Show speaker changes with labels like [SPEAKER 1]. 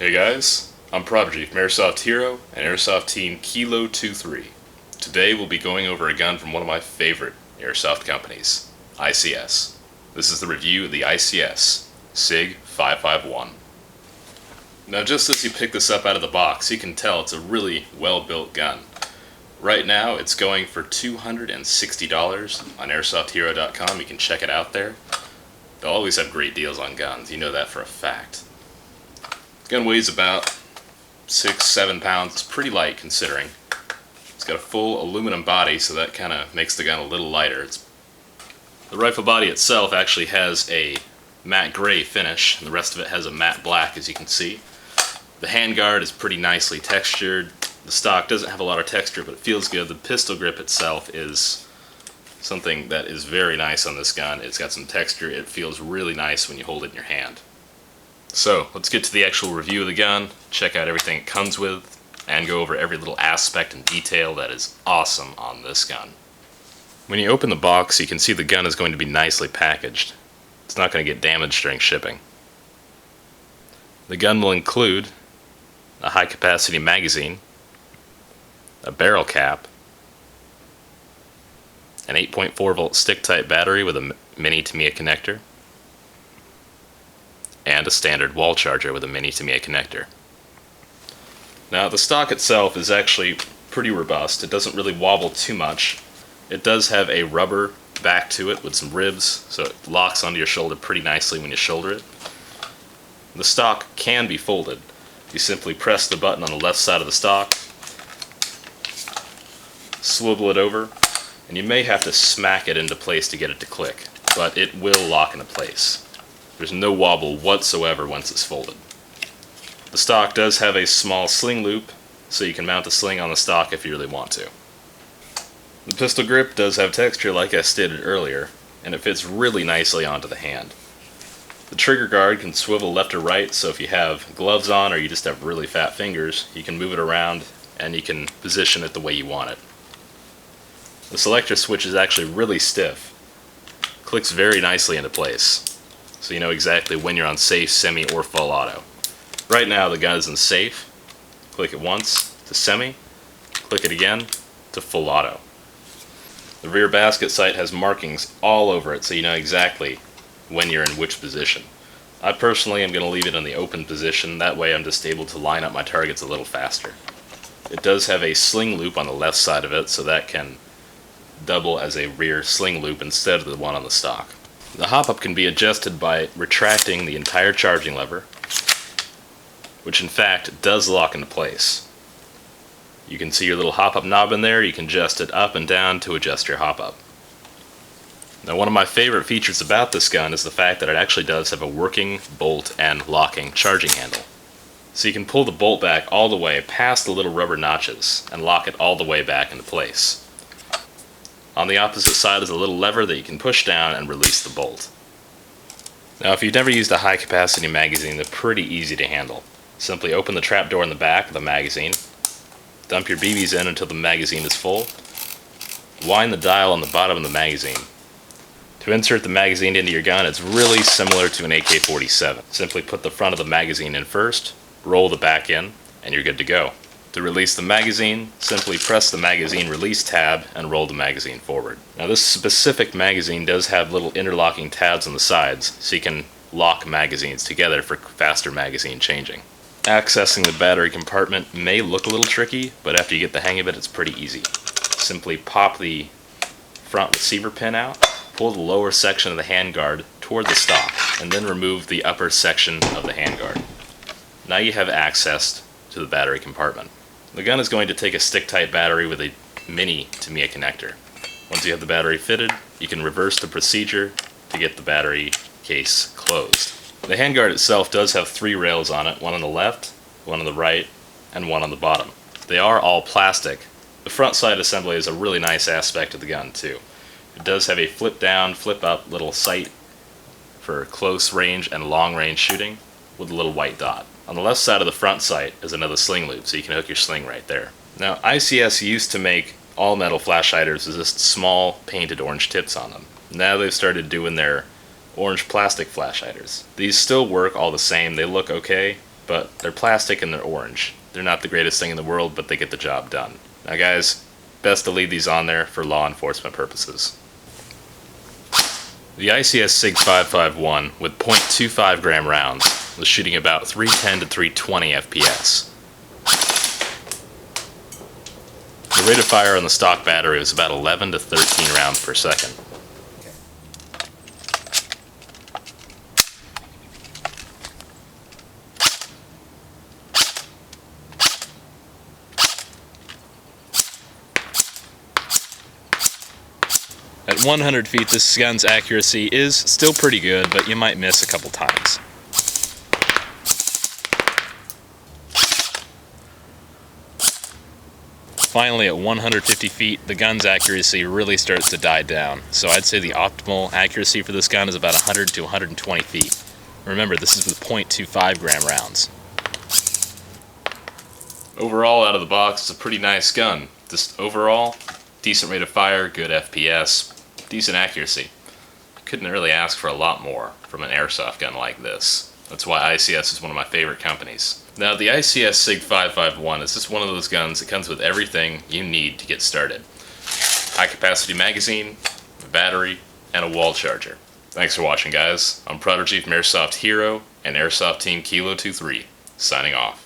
[SPEAKER 1] Hey guys, I'm Prodigy from Airsoft Hero and Airsoft Team Kilo23. Today we'll be going over a gun from one of my favorite airsoft companies, ICS. This is the review of the ICS Sig 551. Now just as you pick this up out of the box, you can tell it's a really well-built gun. Right now it's going for $260 on AirsoftHero.com. You can check it out there. They'll always have great deals on guns, you know that for a fact. The gun weighs about 6-7 pounds. It's pretty light considering. It's got a full aluminum body, so that kind of makes the gun a little lighter. The rifle body itself actually has a matte gray finish, and the rest of it has a matte black, as you can see. The handguard is pretty nicely textured. The stock doesn't have a lot of texture, but it feels good. The pistol grip itself is something that is very nice on this gun. It's got some texture. It feels really nice when you hold it in your hand. So, let's get to the actual review of the gun, check out everything it comes with, and go over every little aspect and detail that is awesome on this gun. When you open the box, you can see the gun is going to be nicely packaged. It's not going to get damaged during shipping. The gun will include a high-capacity magazine, a barrel cap, an 8.4 volt stick-type battery with a mini Tamiya connector, and a standard wall charger with a mini Tamiya connector. Now the stock itself is actually pretty robust. It doesn't really wobble too much. It does have a rubber back to it with some ribs, so it locks onto your shoulder pretty nicely when you shoulder it. The stock can be folded. You simply press the button on the left side of the stock, swivel it over, and you may have to smack it into place to get it to click, but it will lock into place. There's no wobble whatsoever once it's folded. The stock does have a small sling loop, so you can mount the sling on the stock if you really want to. The pistol grip does have texture like I stated earlier, and it fits really nicely onto the hand. The trigger guard can swivel left or right, so if you have gloves on or you just have really fat fingers, you can move it around and you can position it the way you want it. The selector switch is actually really stiff. Clicks very nicely into place, so you know exactly when you're on safe, semi, or full auto. Right now the gun is in safe. Click it once to semi, click it again to full auto. The rear basket sight has markings all over it, so you know exactly when you're in which position. I personally am going to leave it in the open position, that way I'm just able to line up my targets a little faster. It does have a sling loop on the left side of it, so that can double as a rear sling loop instead of the one on the stock. The hop-up can be adjusted by retracting the entire charging lever, which in fact does lock into place. You can see your little hop-up knob in there. You can adjust it up and down to adjust your hop-up. Now one of my favorite features about this gun is the fact that it actually does have a working bolt and locking charging handle. So you can pull the bolt back all the way past the little rubber notches and lock it all the way back into place. On the opposite side is a little lever that you can push down and release the bolt. Now if you've never used a high capacity magazine, they're pretty easy to handle. Simply open the trap door in the back of the magazine, dump your BBs in until the magazine is full, wind the dial on the bottom of the magazine. To insert the magazine into your gun, it's really similar to an AK-47. Simply put the front of the magazine in first, roll the back in, and you're good to go. To release the magazine, simply press the magazine release tab and roll the magazine forward. Now this specific magazine does have little interlocking tabs on the sides, so you can lock magazines together for faster magazine changing. Accessing the battery compartment may look a little tricky, but after you get the hang of it, it's pretty easy. Simply pop the front receiver pin out, pull the lower section of the handguard toward the stock, and then remove the upper section of the handguard. Now you have access to the battery compartment. The gun is going to take a stick-type battery with a mini Tamiya connector. Once you have the battery fitted, you can reverse the procedure to get the battery case closed. The handguard itself does have 3 rails on it, one on the left, one on the right, and one on the bottom. They are all plastic. The front side assembly is a really nice aspect of the gun too. It does have a flip down, flip up little sight for close range and long range shooting with a little white dot. On the left side of the front sight is another sling loop, so you can hook your sling right there. Now, ICS used to make all metal flashlighters with just small painted orange tips on them. Now they've started doing their orange plastic flashlighters. These still work all the same, they look okay, but they're plastic and they're orange. They're not the greatest thing in the world, but they get the job done. Now guys, best to leave these on there for law enforcement purposes. The ICS Sig 551 with .25 gram rounds was shooting about 310 to 320 FPS. The rate of fire on the stock battery was about 11 to 13 rounds per second. At 100 feet, this gun's accuracy is still pretty good, but you might miss a couple times. Finally, at 150 feet, the gun's accuracy really starts to die down. So I'd say the optimal accuracy for this gun is about 100 to 120 feet. Remember, this is with .25 gram rounds. Overall, out of the box, it's a pretty nice gun. Just overall, decent rate of fire, good FPS, decent accuracy. Couldn't really ask for a lot more from an airsoft gun like this. That's why ICS is one of my favorite companies. Now, the ICS Sig 551 is just one of those guns that comes with everything you need to get started. High capacity magazine, a battery, and a wall charger. Thanks for watching, guys. I'm Prodigy from Airsoft Hero and Airsoft Team Kilo23, signing off.